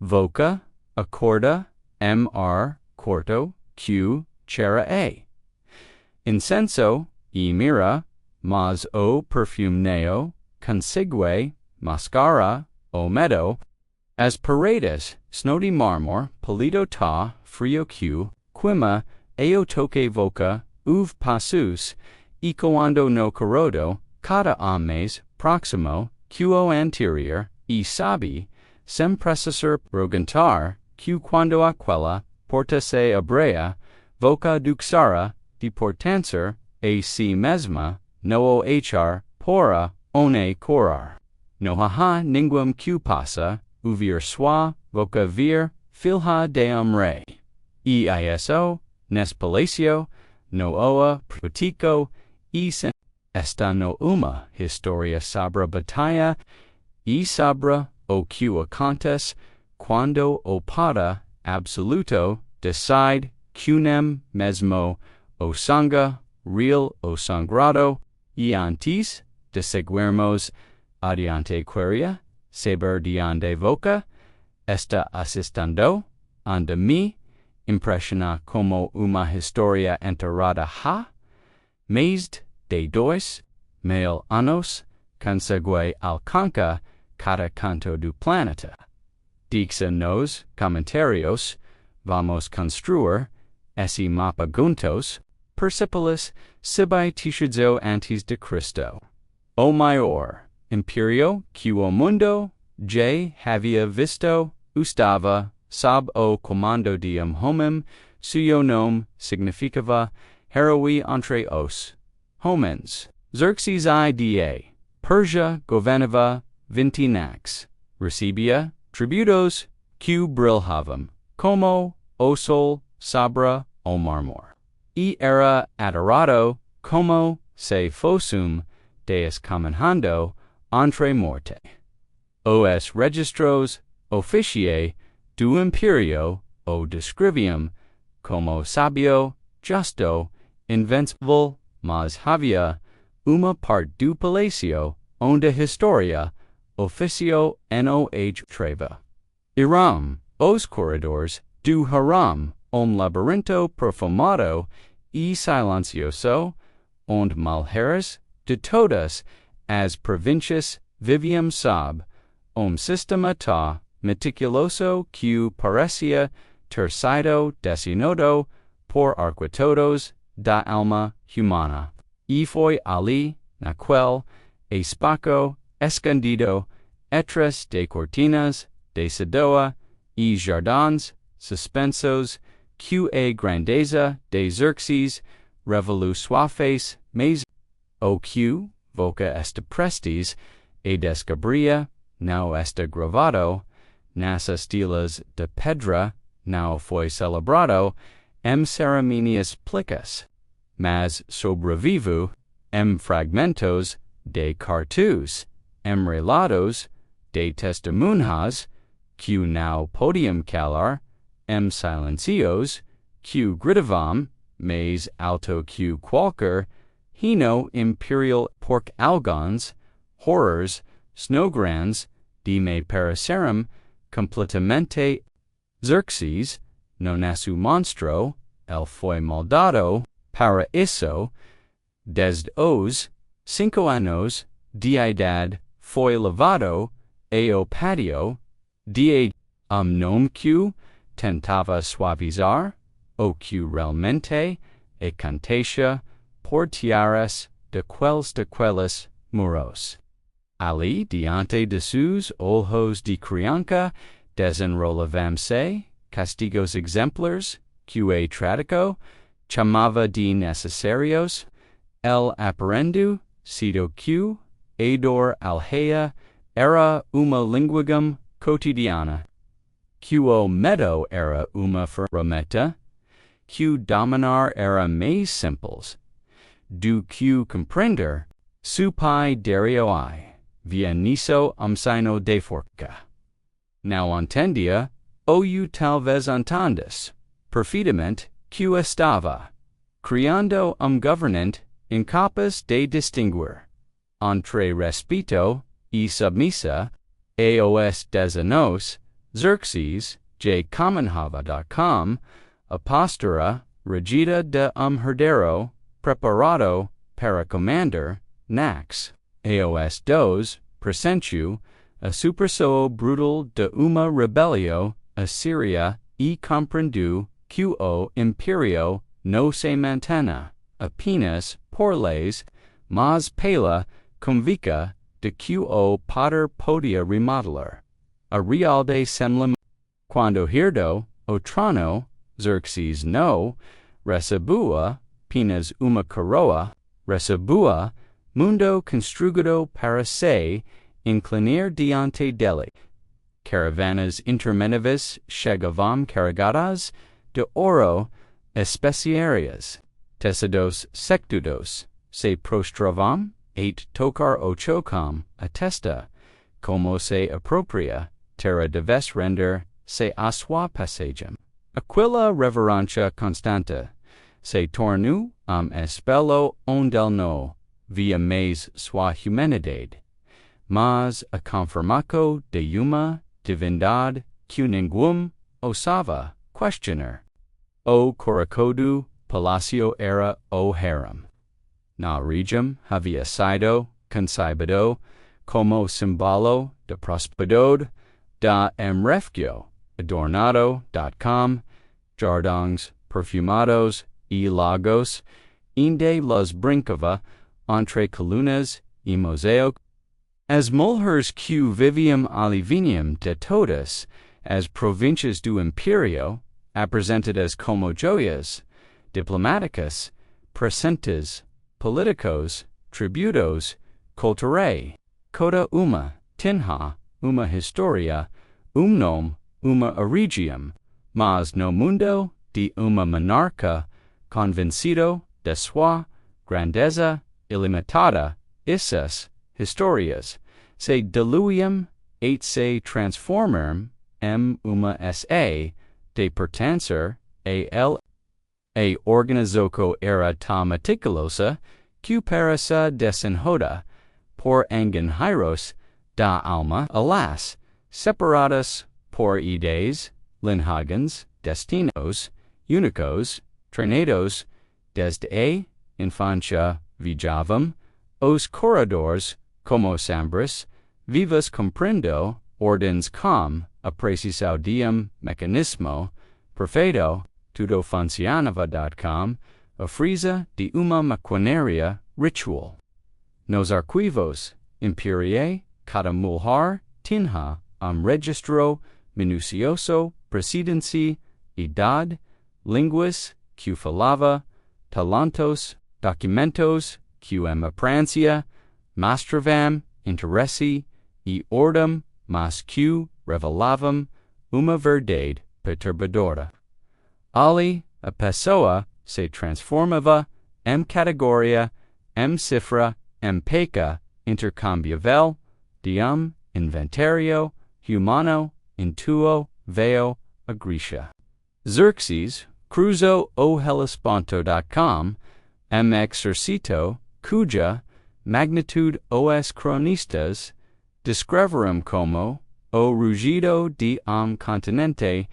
voca, accorda, mr, corto, q, cera a. Incenso, e mira, mas o perfume neo, consigue, mascara, o meadow, as paredes, snodi marmor, polido ta, frio q, quima, eo toque voca, uv passus, ecoando no corrodo, cata omnes, proximo, quo anterior, e sabi, sem precessor rogantar, q quando aquella, porta se abrea, voca duxara, deportancer, a si mesma, noo hr, pora, one corar. No haha ninguam q passa, uvir swa, voca vir, filha deum rei. Eiso, nes palacio, nooa, prutico, sen esta no uma, historia sabra batalla, sabra, o q acontes, quando opada, absoluto, decide, cunem, mesmo, o sanga, real o sangrado, antes, de seguirmos, adiante queria, saber diande voca, esta assistando, anda mi, impressiona como uma historia enterrada ha, mazed, de dois, male annos, consegue alcanca, cata canto du planeta. Dixa nos, comentarios, vamos construir, esse mapa juntos, percipolis, sibi tishidzo antes de Cristo. O maior, imperio, quo mundo, J havia visto, ustava, sab o comando diem homem, suo nom significava, heroi entre os homens. Xerxes ida, Persia governava, vintinax, recibia, tributos, q brilhavam, como, o sol, sabra, o marmor. Era adorado, como, se fossum, deus commanhando, entre morte. Os registros, officiae, du imperio, o descrivium, como sabio, justo, invencible, mas havia, uma part du palacio, onde historia, officio no treva. Iram, os corredores, du haram, laberinto profumado, silencioso, onde malheres, de todas, as provincias, vivium sab, systema ta, meticuloso q parecia, tercido desinodo, por arquitodos, da alma humana. Foi ali, naquel, espaco, escondido, etres de cortinas, de sedoa, jardins, suspensos, qa grandeza de Xerxes, revolu suaves, mais, oq, voca est prestes, descabria, now est gravado, nas estilas de pedra, now foi celebrado, cerimonias plicas, mas sobrevivu, fragmentos, de cartus, relatos, de testemunhas, q now podium calar, silencios, q gritavam, mais alto q qualquer, hino imperial porc algons, horrors, snowgrands, de me paracerum, completamente Xerxes, nonasu monstro, foi moldado, para isso, desde os 5 anos de idade foi levado ao patio, de nom que tentava suavizar, o que realmente cantatia por tiaras de queles muros. Ali diante de sus ojos de criança desenrolavam-se castigos exemplares, qa tradico, chamava de necessários, aprendu, sido q, ador alheia, era uma linguagem cotidiana. Quo medo era uma ferramenta, q dominar era mais simples, do q comprender, supai darioi, via nisso sino de forca. Now entendia, ou talvez entendas, perfidamente, q estava, criando governant, incapaz de distinguir, entre respeto e submissa, aos desanos, Xerxes, jcommonhava.com, Apostera, Regida de Herdero, Preparado, para Commander, Nax, Aos dos, Presentiu, a superso brutal de uma rebelio, Assyria, e comprendu, qo imperio, no se mantena, apenas, por leis, mas pela, convica, de qo poder podia remodelar. A realde semblem, quando hirdo, o trono, Xerxes no, recebua, penas uma coroa, recebua, mundo construgado para se, inclinar diante dele. Caravanas intermedivis chegavam carregadas de oro especiarias, tecidos sectudos, se prostravam, et tocar ochocam, attesta, como se apropria, terra deves render, se a sua passagem. Aquila reverentia constanta, se tornu espello ondelno, via mais sua humanidade, mas a confirmaco de uma divindade que ninguém osava questionar. O coracodu palacio era o harem. Na regem havia sido concebido como símbolo de prosperidad da refugio, adornado.com, jardins perfumados y lagos, inde los brincava entre columnas y museo, as mulhers que viviam alivinium de todas, as provincias do imperio, apresentadas como joias, diplomáticas, presentes, politicos, tributos, culturae, coda uma, tinha, uma historia, nome, uma origium, mas no mundo de uma monarca, convencido de sua grandeza ilimitada, essas historias se diluiam et se transformam uma sa de pertencer a organizoco era ta meticulosa que para sa desenhoda por hieros da alma, alas, separadas por ideas, linhagens, destinos, únicos, treinados, desde a infancia vijavam, os corredores, como sambris, vivas comprendo, ordens com, apreciado diem mecanismo, perfeito, tudo funcionava.com, a frisa de uma maquinaria ritual. Nos arquivos, imperiae, cada mulher tinha registro minucioso, presidency, idade, linguas, que falava, talentos, documentos, que prancia, mastravam, interessi, e ordem, mas que revelavam uma verdade perturbadora. Ali, a pessoa se transformava categoria, cifra, peca, intercambiável, inventario, humano, intuo, veo, agricia. Xerxes, cruzo o hellesponto.com, exercito, cuja, magnitude os cronistas, descreveram como, o rugido de continente,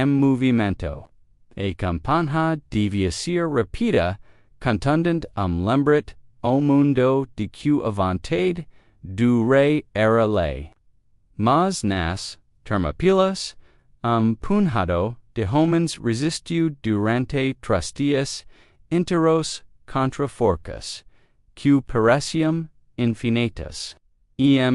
movimento. A campana devia ser rapida, contundent lembret, o mundo de que a vontade do rei era lei. Mas nas termapilas, punhado de homens resistiu durante 3 dias interos contra forcas, que pareciam infinitas.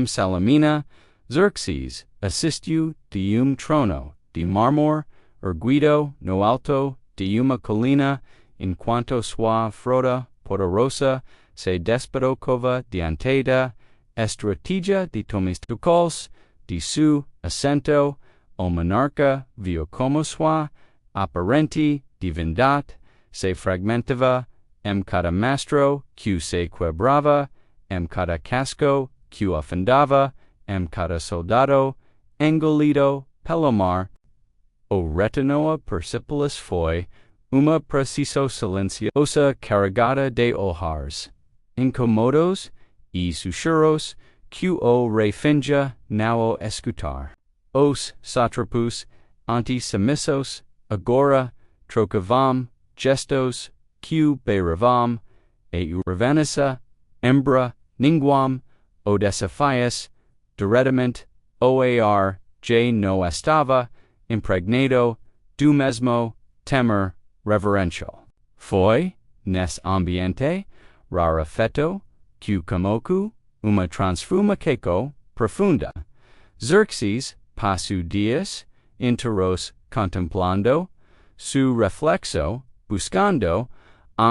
Salamina, Xerxes, assistiu de trono, de mármore, erguido no alto de uma colina, enquanto sua frota poderosa se despedocava diante da estratégia de Themístocles, de su assento, o monarca viu como sua aparente divindade se fragmentava, cada mastro que se quebrava, cada casco que ofendava, cada soldado engolido pelo mar. O retinoa Persepolis foi uma preciso silenciosa carregada de horrores, incomodos e sussurros que o rei fingia não escutar. os satrapus, antisemissos, agora, trocavam, gestos, q beiravam, eu revenissa, embra, ninguam, odesiphias, derediment, oar, j no estava, impregnado, do mesmo, temer, reverential. Foi, nes ambiente, rarefeto, q camocu, uma transfuma queco, profunda. Xerxes, passu dias, interos contemplando, su reflexo, buscando,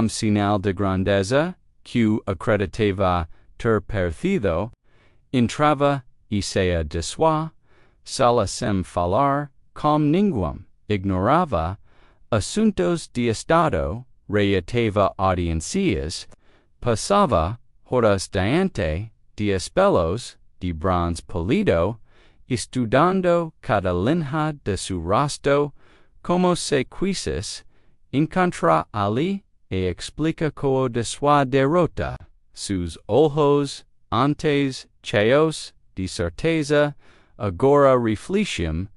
sinal de grandeza, q accreditava ter percido, intrava, isea de soi, sala sem falar, com ninguam, ignorava, assuntos de estado, reitava audiencias, passava, horas diante, dias belos, de bronze polido, estudando cada linha de su rostro, como se quisis, encontra ali, e explica como de sua derrota, sus ojos, antes, cheios, de certeza, agora reflexim,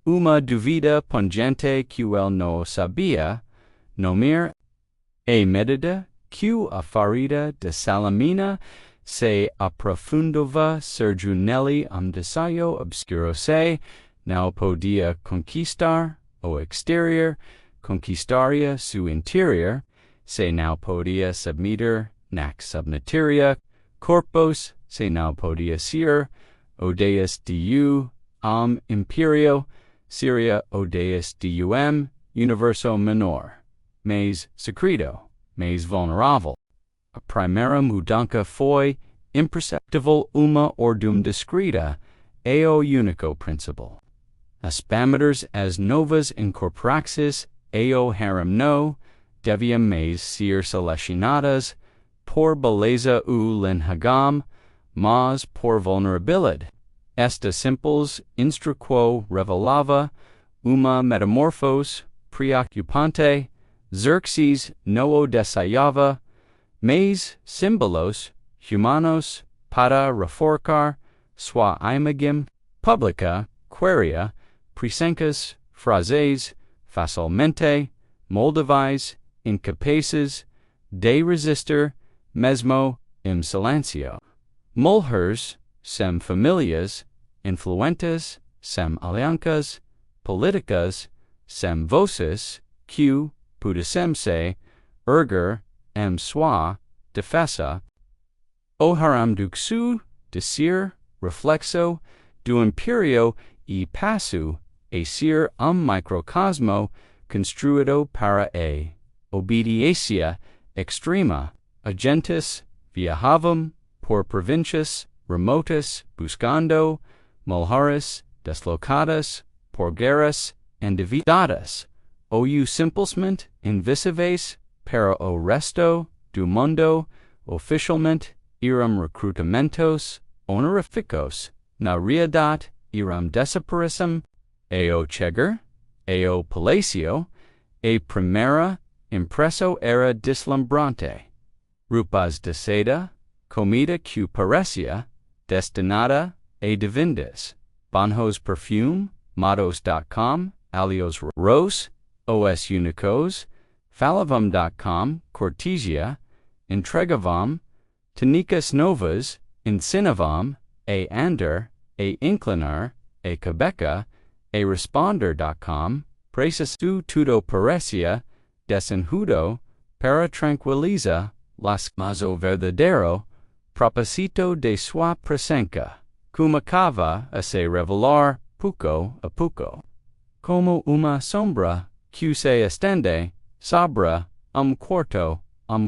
uma duvida pungente que el no sabia, nomir, e medida, que a farida de Salamina se aprofundava sergiu nelli desaio obscuro se, não podia conquistar, o exterior, conquistaria su interior, se não podia submeter, nac submeteria, corpus, se não podia ser, odeus diu, imperio, Syria odeus dium, universo menor, mais secreto, mais vulnerável. A primeira mudança foi imperceptível uma ordem discreta, e o único principal. As parameters as novas incorporaxis, e o harem no, deviam mais ser selecionadas, por beleza u lenhagam, mas por vulnerabilidade. Esta simples instra quo revelava uma metamorphose preoccupante, Xerxes no desaiava, mais símbolos humanos para reforcar sua imagem pública, queria, presencas, frases, facilmente, moldáveis, incapazes, de resistir, mesmo, silencio. Mulheres, sem famílias, influentes, sem alianças, políticas, sem voces, que pudessem se erguer sua defesa, o harem duxu, decir, reflexo, do imperio e passo, a ser microcosmo construído para a obediencia extrema, agentes, viajavam, por provincias, remotas, buscando, mulheres, deslocadas, por guerras, endividadas, ou simplesmente invisíveis, para o resto do mundo, oficialmente, eram recrutamentos honoríficos, na realidade, eram desaparecem, e o chegar, e o palacio, e primeira impresso era deslumbrante. Roupas de seda, comida que parecia, destinada a divindes, banjos perfume, modos.com, alios ros, os unicos, falavam.com, cortesia, entregavam, tunicas novas, ensinavam, a andar, a inclinar, a quebeca, a responder.com, preces tu tudo parecia, desenjudo, para tranquiliza, las mazo verdadero, propósito de sua presença, como acaba a se revelar, pouco a pouco. Como uma sombra, que se estende, sobre, quarto a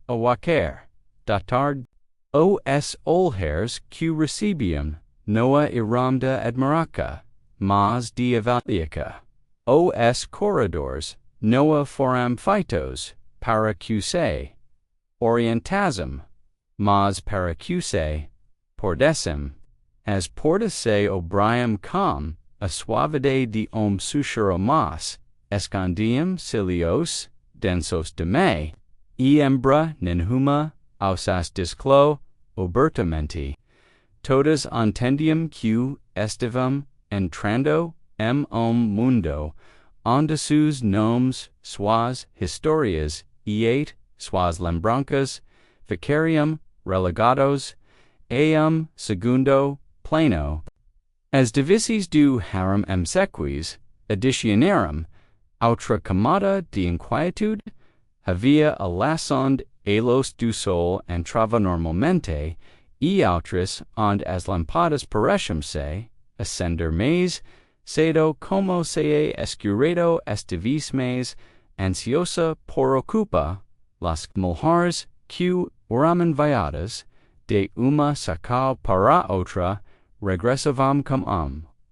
qualquer, da tarde, os olheiros que recebiam, noa iramda admiraca, mas de avaliaca, os corredores, noa foram feitos, para que se, orientasem, mas para que se, pordessem, as portas se obriam com, a suavidade de susurro mas, escondiam cilios, densos de me, e embra nenhuma, ausas disclo, obertamente, todas entendiam que estavam, entrando mundo, onde sus nomes, suas historias, suas lembranças, vicarium, relegados, segundo, plano. As divisis do harum sequis, additionarum, outra camada de inquietude, havia a laçond los do sol entrava normalmente, outras ond as lampadas pareciam se, ascender mais, cedo como se escurado estivis mais, ansiosa por ocupa, las mulheres que oramen viadas, de uma sacao para outra, regressavam cum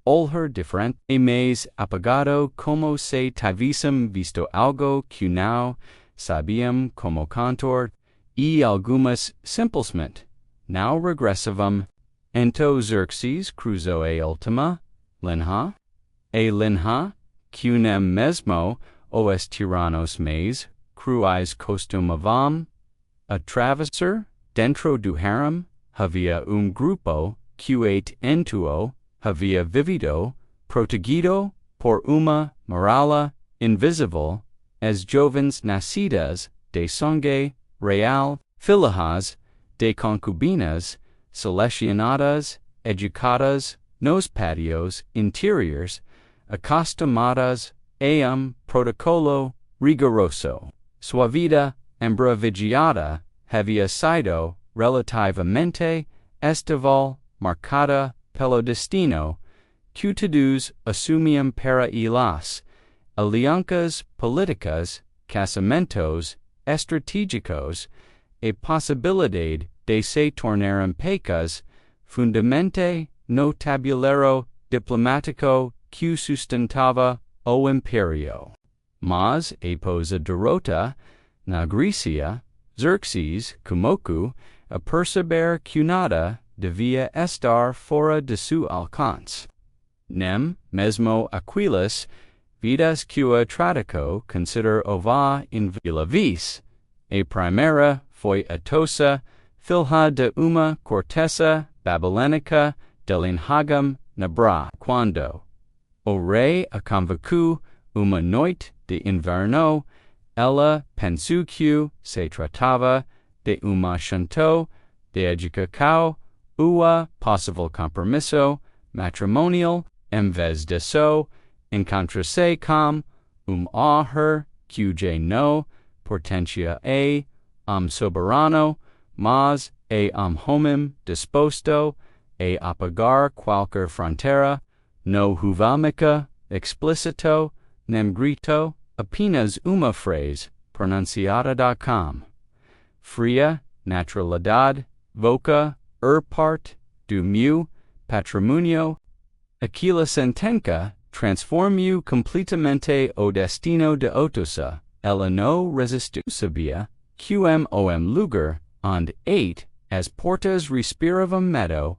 olher diferente mais apagado como se tivissem visto algo que não sabiam como cantor, algumas simplesmente não regressavam. Ento Xerxes cruzou a ultima linha, que nem mesmo os tiranos mais cruéis costumavam atravessar. Dentro do harem havia grupo que entuo havia vivido, protegido por uma muralha invisível, as jovens nascidas de sangue real, filhas de concubinas, selecionadas, educadas nos patios interiores, acostumadas a protocolo rigoroso. Sua vida vigiada havia sido relativamente estival, marcada pelo destino, que todos assumiam para elas, alianças políticas, casamentos estratégicos, e possibilidade de se tornarem pecas, fundamente no tabuleiro diplomático que sustentava o imperio. Mas, após a derrota na Grécia, Xerxes, Kumoku, a perceber que nada devia estar fora de seu alcance. Nem mesmo Aquilas, vidas que o tráfico consider ova inviolavis. A primeira foi Atossa, filha de uma cortesa babilônica del Inhagam Nabra, quando o rei a convocou uma noite de inverno, ela pensou que se tratava de uma chanteau de educação, possível compromisso matrimonial, em vez disso, encontra-se com her que no pertencia a soberano, mas homem disposto a apagar qualquer fronteira, no huvámica, explicito, nem grito, apenas uma frase pronunciada com fria naturalidade, voca, parte do meu patrimônio, aquela sentença transformou completamente o destino de Atossa. Ela não resistiu, sabia que lugar onde as portas respiravam medo,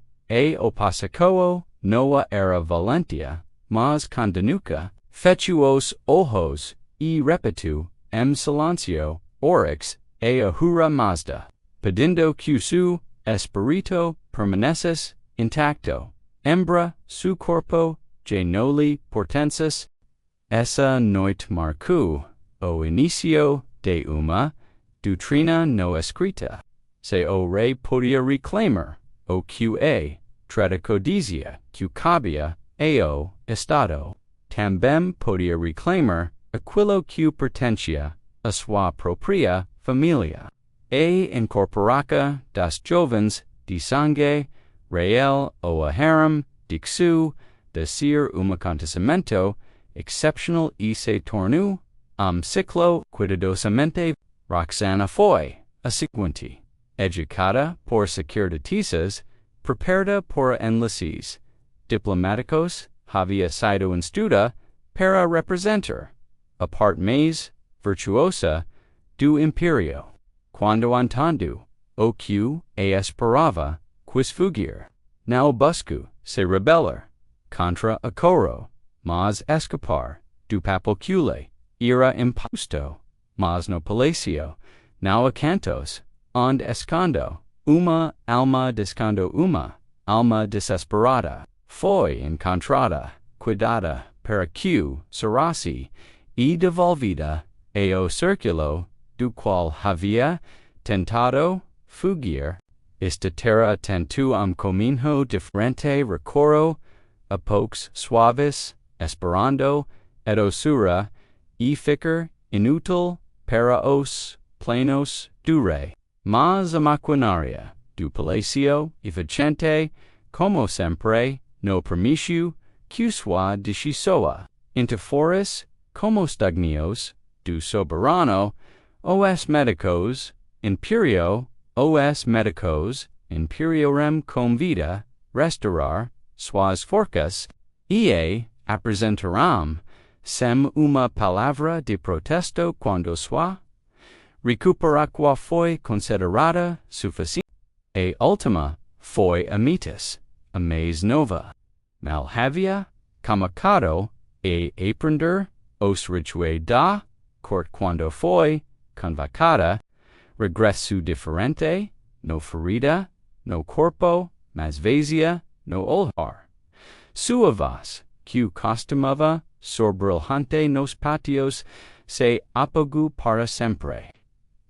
o passacoa não era valentia, mas condenuca, fechou os ojos e repetiu, silencio, orix, ahura mazda, pedindo que su espírito permanecesse intacto, embra su corpo de noli portensis. Essa noite marcou o início de uma doutrina não escrita. Se o rei podia reclamar o que tradico dizia que cabia ao Estado, também podia reclamar aquilo que pertencia a sua própria família. Incorporaca das jovens de sangue real ou a harem dixu de ser acontecimento exceptional e se tornou ciclo cuidadosamente. Roxana foi a seguinte, educada por sacerdotisas, preparada por enlaces diplomáticos, havia sido instruída para representar a parte mais virtuosa do imperio. Quando entendo o que esperava, quis fugir, não busco se rebelar contra a coro, mas escapar do papocule, era imposto, mas no palacio, não a cantos, onde escondo uma alma desesperada. foi incontrata, quidata, per q, serasi, e devolvida, eo circulo, du qual havia tentado fugir, ista terra tentuam cominho differente recoro, apox suavis, esperando, et osura, efficer, inutil, para os, plenos, dure, mas amaquinaria, du palacio, efficiente, como sempre, no promiscu, qusua discisoa, interforis, como stagnios, du soberano, os medicos, imperio, os medicos, imperiorem convida, restaurar, suas forcas, appresentaram, sem uma palavra de protesto quando sua, recupera qua foi considerata sufficiente, e ultima, foi amitis, a mais nova, malhavia, camacado, e aprender, os ritué da, cort quando foi, convocada, regressu differente, no ferida, no corpo, mas vazia, no olhar. Sua voz, que costumava, sobrilhante nos patios, se apagou para sempre.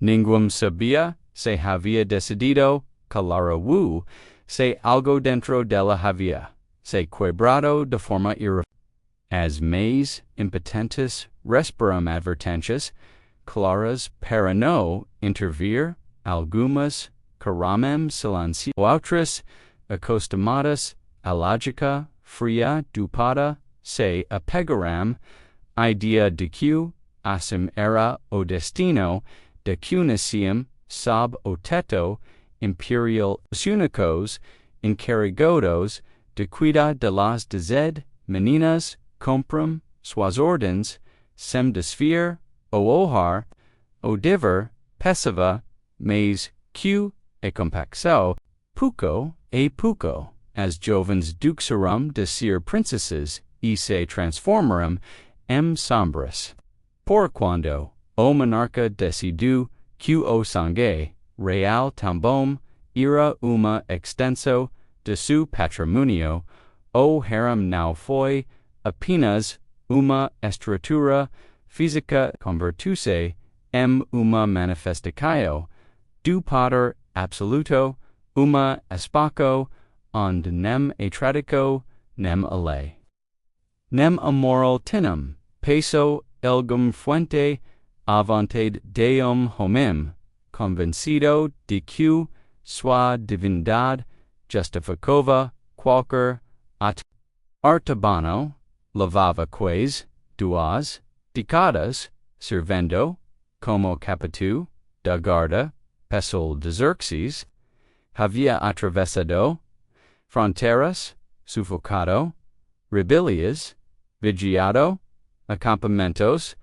Ninguém sabia, se havia decidido, calara se algo dentro dela havia, se quebrado de forma irreversible. As mais impotentes respiram advertentias, claras para no intervir, algumas caramem silencio, outras acostumadas a lógica fria dupada, se apegaram, idea de que, assim era o destino, de que nasciam, sob o teto imperial os únicos encarregados de cuidar de las meninas, compram, suas ordens, sem desfiar, o ohar, o dever, passiva, mas que, e compaxo, pouco, as jovens duxerum de ser princesses, e se transformaram em sombras. Por quando, o monarca decidiu, que o sangue, real tambom, era uma extenso, de su patrimonio, o harem não foi, apenas, uma estrutura física convertuse, em uma manifestação, do poder absoluto, uma espaco, onde nem atradico, nem a lei. Nem a moral tinum, peso elgum fuente, avante deum homem, convencido de que sua divindade justificava qualquer artabano, lavava quais, duas, decadas, servendo, como capitu, da guarda, pessoal de Xerxes, havia atravessado, fronteiras, sufocado, rebelias, vigiado, acampamentos,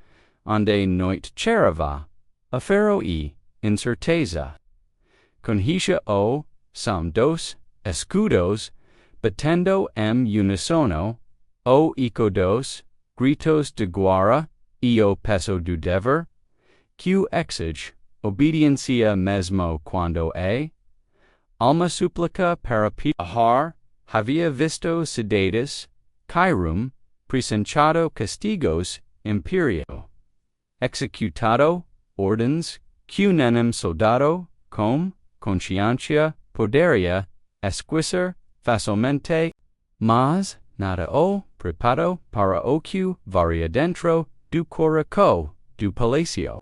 onde noite cheirava, a ferro e incerteza. Conhicia o, são dos, escudos, batendo em unisono, o eco dos, gritos de guerra, e o peso do dever, que exige, obediencia mesmo quando alma súplica para piar, havia visto cidades, cairum, presenchado castigos, imperio, executado, ordens, que nenem soldado, com, consciência, poderia, esquecer, facilmente, mas, nada o, preparo, para o que, varia dentro, do coraco, do palacio.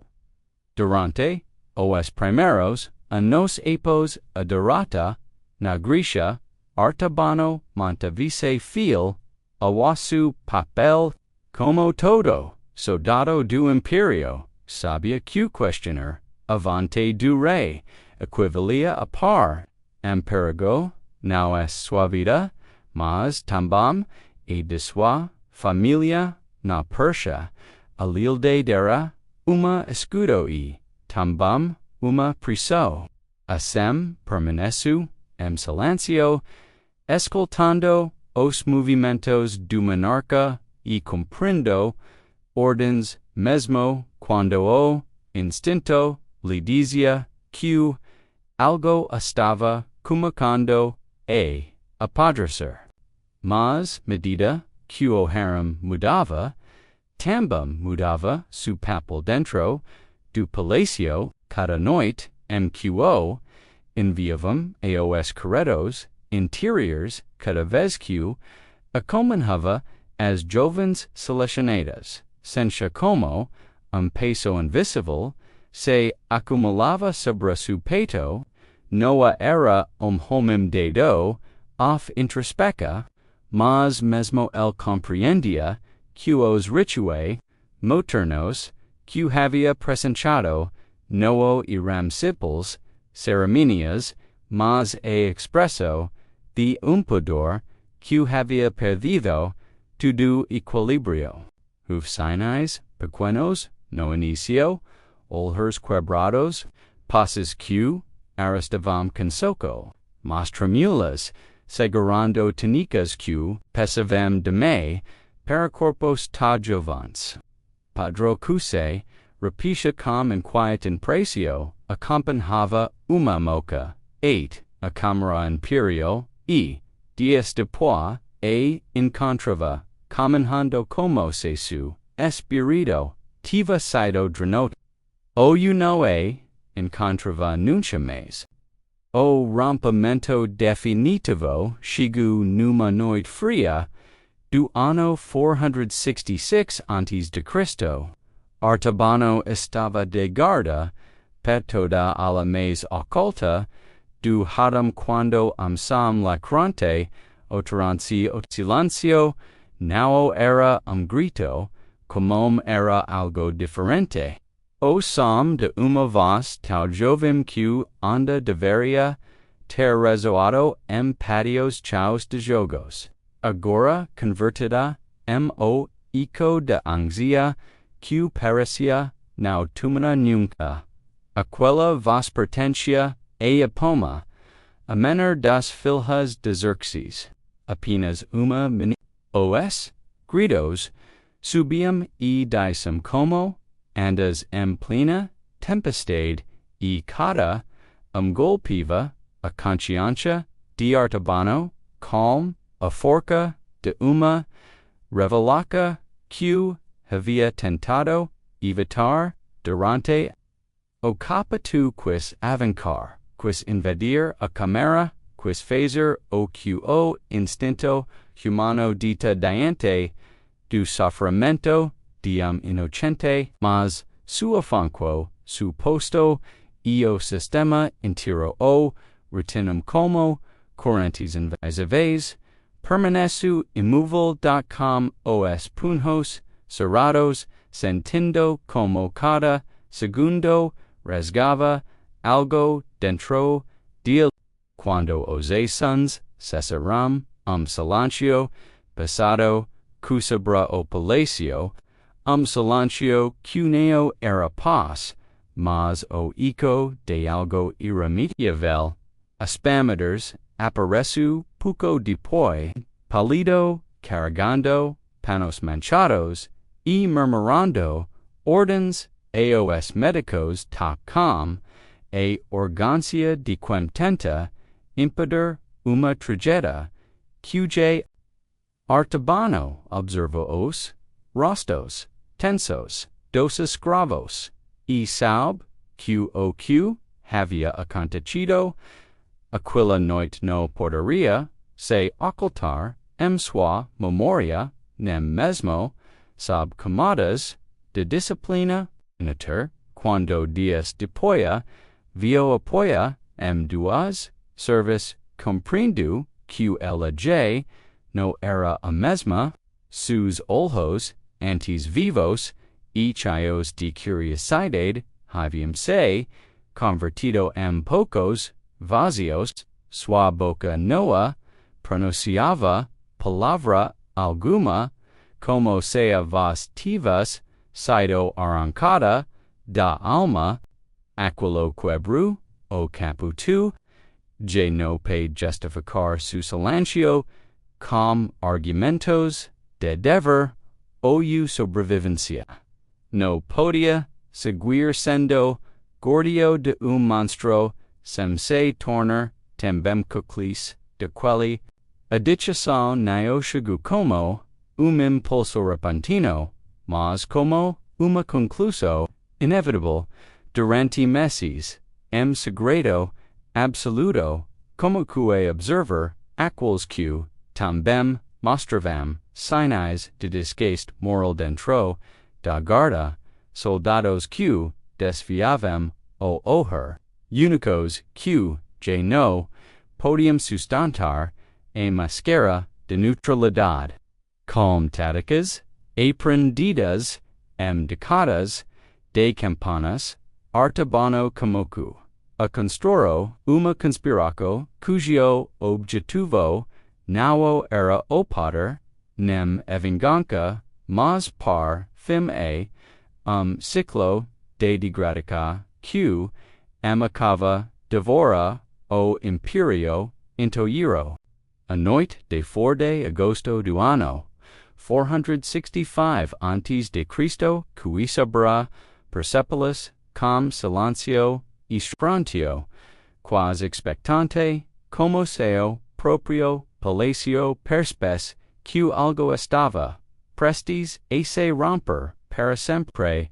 Durante, os primeros, a nos epos adorata, na Grecia, artabano montavise fiel, awasu papel, como todo, soldado do imperio, sabia que questioner, avante do rei, equivalia a par, empirigo, não es sua vida, mas também e de sua familia na Persia, alilde dera, uma escudo e, também, uma priso. Assim, permaneço, em silencio, escoltando os movimentos do monarca e cumprindo ordens mesmo quando o instinto lhe dizia que algo estava comunicando a apodrecer. mas medida, quo harum mudava, tambum mudava su papal dentro, du palacio, cata noit, mqo, inviavum eos corredos, interiors, cata vescu, acomenhava as jovens seleccionadas, sentia como, peso invisible, se accumulava sobre su peto, noa era homim dedo, off introspecta, mas mesmo el comprehendia, quos ritue, moturnos, que havia presenchado, noo iram simples, cerimonias, mas expresso, the pudor, que havia perdido, tudo equilibrio, huf sinais, pequenos, no inicio, olhers quebrados, passes que, aristavam consoco, mastremulas, segurando tunicas que, pesavem de me, paracorpos ta jovans. Padro cuse, rapisha com inquiet in precio, accompagnava uma moca, 8, a camera imperio, dies de pois, incontrava, comenhando como se su, espirito, tiva sido drenot. O incontrava nunciames. O rompimento definitivo, shigu numa noit fria, du anno 466 antes de Cristo, Artabano estava de guarda, per toda alla mes occulta, du hadam quando amsam lacrante, oteransi o silencio, nao era grito, comum era algo differente. O som de uma voz tal jovem que anda deveria ter rezoado patios chaos de jogos. Agora convertida mo eco de ansia que parecia now tumina nunca. Aquella vos pertentia apoma, a menor das filhas de Xerxes, apenas uma mini os, gritos, subiam dicem como, andas plena tempestade cata, golpiva, a consciência, de Artabano, calm, a forca, de uma, revelaca, que, havia tentado, evitar, durante, o capatu quis avancar, quis invadir a camera, quis fazer o quo instinto humano dita diante, du soffrimento, diam innocente, mas suafanquo, su posto, io sistema intero o, rutinum como, correntes invasives, permanesu immovable.com os punhos, cerrados, sentindo como cada segundo rasgava algo dentro de quando os sons cesaram, silencio, pesado, cusabra o palacio, silencio cuneo era paz, mas o eco de algo irremediável, aspameters, aparesu pouco depois, palido, carregando, panos manchados, murmurando, ordens, aos medicos ta com, organcia de quemtenta, impedir uma trageda, QJ Artabano observo os, rostos, tensos, dos escravos, saub, QOQ, havia acontecido, aquila noit no portaria, se ocultar, sua memoria, nem mesmo, sab comodas, de disciplina, initer, quando dias depoia, vio apoia, duas, service, comprendo, QLJ, no era a mesma, sus olhos, antes vivos, ios de curiosidade, haviam se, convertido pocos, vazios, sua boca noa, pronunciava, palavra alguma, como sea vos tivas, sido arrancada, da alma, aquilo quebru, o caputu, je no pe justificar su silencio, com argumentos, de dever, ou sobrevivencia. No podia, seguir sendo, gordio de monstro, sem se tornar, tembem cuclis, de quelli, Adicciasal naoscigu como, impulso repentino, mas como, concluso, inevitable, durante meses, segredo, absoluto, comoque observer, aquals q, tambem, mostravam, sinais de disgaste moral dentro, da guarda, soldados q, desviavam, o oher, unicos q, no, podium sustantar, e mascara de neutralidad, calm táticas, aprendidas, decadas, de campanas, artabano camocu, a constoro, conspiraco, cugio objetivo, nao era opater, nem evinganca, mas par, fim ciclo, de degradica, q, amicava, devora, o imperio, intoiro. Anoit de forde agosto du anno, 465 antes de Cristo, cuisabra, Persepolis, com silencio, esprantio, quas expectante, como seo, proprio, palacio perspes, q algo estava, prestis esse romper, para sempre,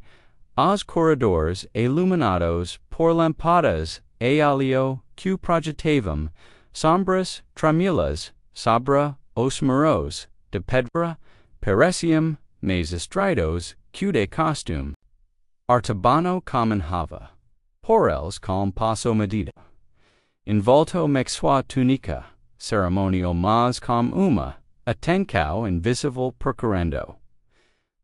os corredores illuminados por lampadas, e alio, q projetavam, sombras, tremulas, sabra, osmeros, de pedra, peresium, mesestridos, q de costume. Artabano common hava. Porels calm paso medida. Involto mexua tunica, ceremonial mas com atencao invisible percurrendo.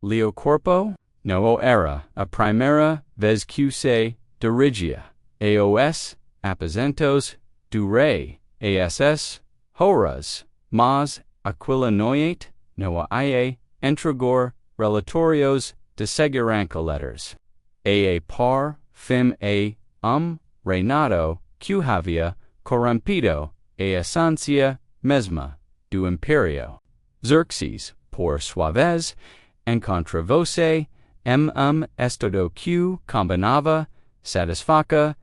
Leo corpo, no era, a primera vez qse, dirigia, aos, aposentos, du rei, ass, horas, mas, aquila noyate, noa ie, entregor, relatorios, de seguranca letters. A par, fim reinado, q havia, corrompido, esancia, mesma, du imperio. Xerxes, por suaves, encontravose, estodo q combinava, satisfaca,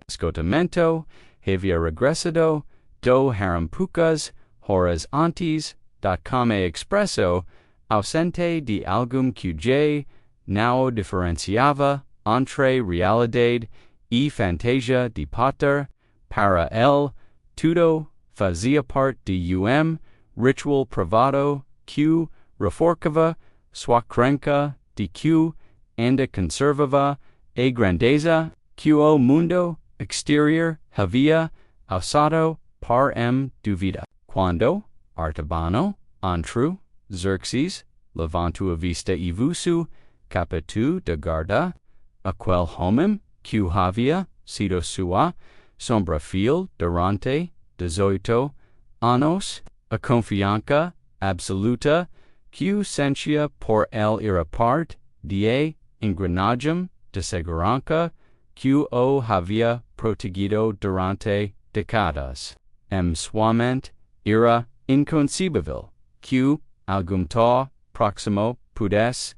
scotamento, havia regressado, do harampucas, horas antes, come expresso, ausente de algum qj, nao differenciava, entre realidade, fantasia de pater, para el, tudo, fazia parte de ritual privado, q, reforcava, suacrenca, de q, anda conservava, e grandeza, qo mundo, exterior, havia, ausado, par duvida. Quando, Artabano, antru, Xerxes, levantua vista ivusu, capitu de guarda, aquel homem, q havia, sido sua, sombra fiel, durante, 18 anos, a confianca, absoluta, q sentia por el ira part, die, ingrenagem, de seguranca, qo havia protegido durante décadas, suamente, ira inconceivable, q algum ta, proximo, pudes,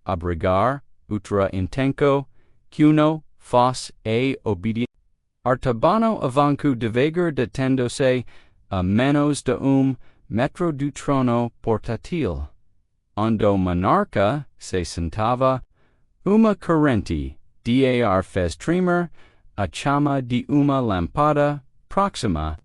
abrigar, utra intenco, cuno, fos e obedient. Artabano avancu deveger detendose a menos de metro du trono portatil. Ondo monarca se sentava, currenti, dar fez tremer, a chama de lampada, proxima,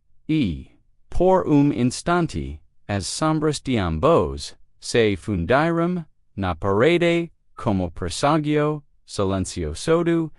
por instanti, as sombras de ambos, se fundirum, na parede, como presagio, silencio sodu,